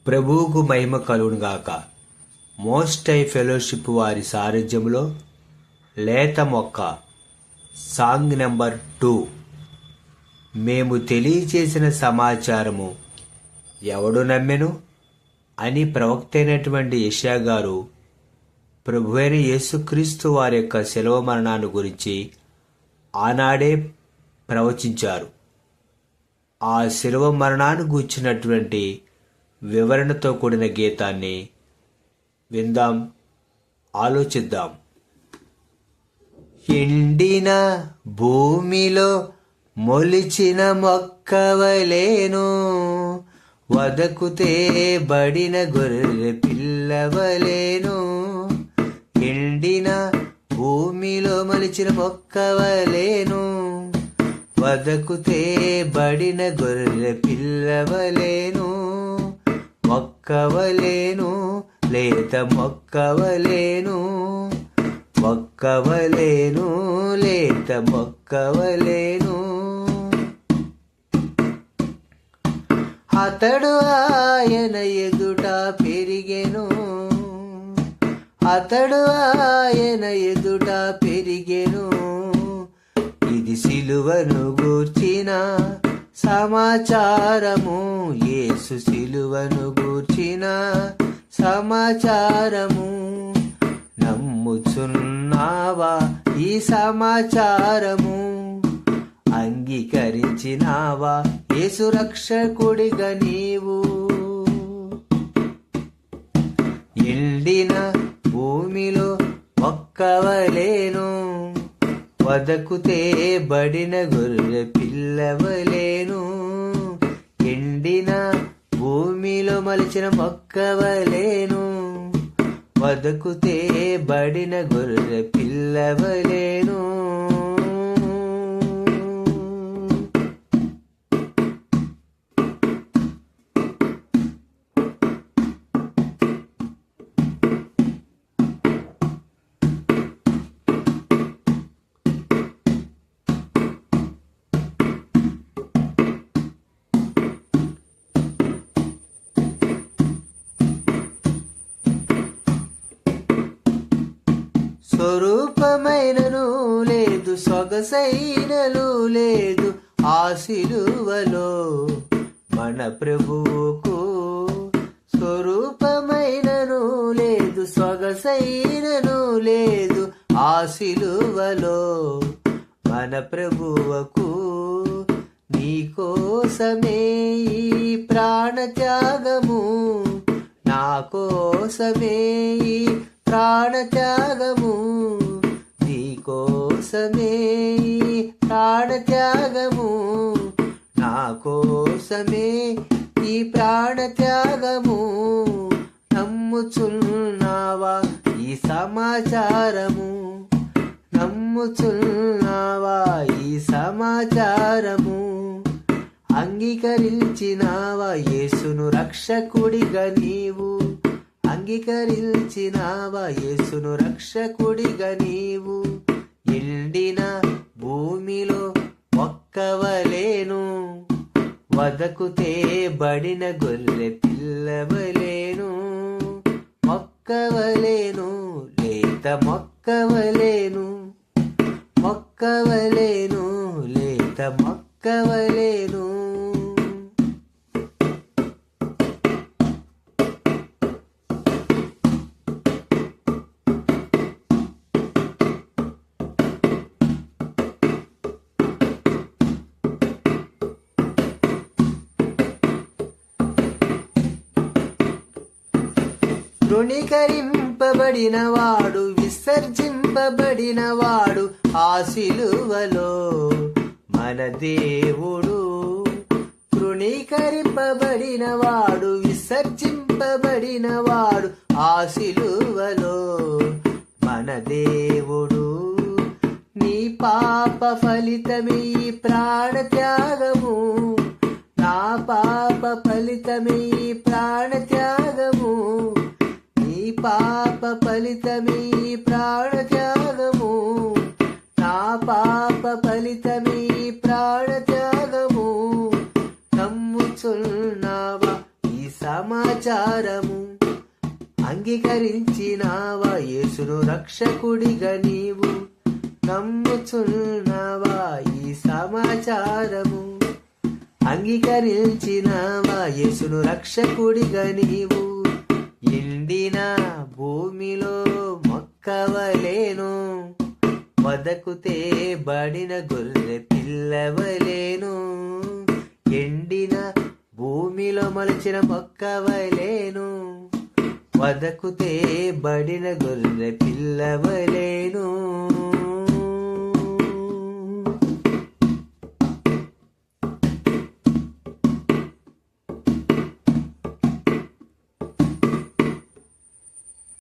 ప్రభువుకు మహిమ కలుగునుగాక. Most high fellowship వారి సారథ్యంలో లేత మొక్క సాంగ్ నెంబర్ 2. మేము తెలియచేసిన సమాచారము ఎవడు నమ్మెను అని ప్రవక్త అయినటువంటి యెషయా గారు ప్రభువైన యేసుక్రీస్తు వారి యొక్క శిలువ మరణాన్ని గురించి ఆనాడే ప్రవచించారు. ఆ శిలువ మరణాన్ని గూర్చినటువంటి వివరణతో కూడిన గీతాన్ని విందాం, ఆలోచిద్దాం. ఎండిన భూమిలో మొలిచిన మొక్కవలేను, వదకుతే బడిన గొర్రె పిల్లవలేను. ఎండిన భూమిలో మొలిచిన మొక్కవలేను, వదకుతే బడిన గొర్రె పిల్లవలేను. మొక్కవలేను, లేత మొక్కవలేను, మొక్కవలేను, లేత మొక్కవలేను. అతడు ఆయన ఎదుట పెరిగెను, అతడు ఆయన ఎదుట పెరిగెను. ఇది సిలువను గూర్చిన సమాచారము, యేసు సిలువను గూర్చిన సమాచారము. నమ్ముచున్నావా ఈ సమాచారము? అంగీకరించినావా యేసు రక్షకుడిగా నీవు? ఎండిన భూమిలో మొక్కవలేను, వదకుతే బడిన గొర్రె పిల్లవలేను. ఎండిన భూమిలో మలిచిన మొక్కవలేను, వదకుతే బడిన గొర్రె పిల్లవలేను. స్వరూపమైనను లేదు, సొగసైనను లేదు ఆ సిలువలో మన ప్రభువుకు. స్వరూపమైనను లేదు, సొగసైనను లేదు ఆ సిలువలో మన ప్రభువుకు. నీకోసమే ఈ ప్రాణత్యాగము, నా కోసమే ఈ ప్రాణత్యాగము, నీకోసమే ఈ ప్రాణత్యాగము, నా కోసమే ఈ ప్రాణత్యాగము. నమ్ముచున్నావా ఈ సమాచారము? నమ్ముచున్నావా ఈ సమాచారము? అంగీకరించినావా యేసును రక్షకుడిగా నీవు? అంగీకరించినావా యేసును రక్షకుడిగా నీవు? ఎండిన భూమిలో మొక్కవలేను, వదకుతే బడిన గొర్రె పిల్లవలేను. మొక్కవలేను, లేత మొక్కవలేను, మొక్కవలేను, లేత మొక్కవలేను. తృణీకరింపబడినవాడు, విసర్జింపబడినవాడు ఆ సిలువలో మన దేవుడు. తృణీకరింపబడినవాడు, విసర్జింపబడినవాడు ఆ సిలువలో మన దేవుడు. నీ పాప ఫలితమే ఈ ప్రాణత్యాగము, నా పాప ఫలితమే ఈ ప్రాణత్యాగము. నీ పాప ఫలితమే ఈ ప్రాణత్యాగము, నా పాప ఫలితమే ఈ ప్రాణత్యాగము. నమ్ముచున్నావా ఈ సమాచారము. అంగీకరించినావా యేసును రక్షకుడిగా నీవు, నమ్ముచున్నావా ఈ సమాచారము. అంగీకరించినావా యేసును రక్షకుడిగా నీవు, ఎండిన భూమిలో మొక్కవలేను, వదకుతే బడిన గొర్రె పిల్లవలేను. ఎండిన భూమిలో మొలచిన మొక్కవలేను, వదకుతే బడిన గొర్రె పిల్లవలేను.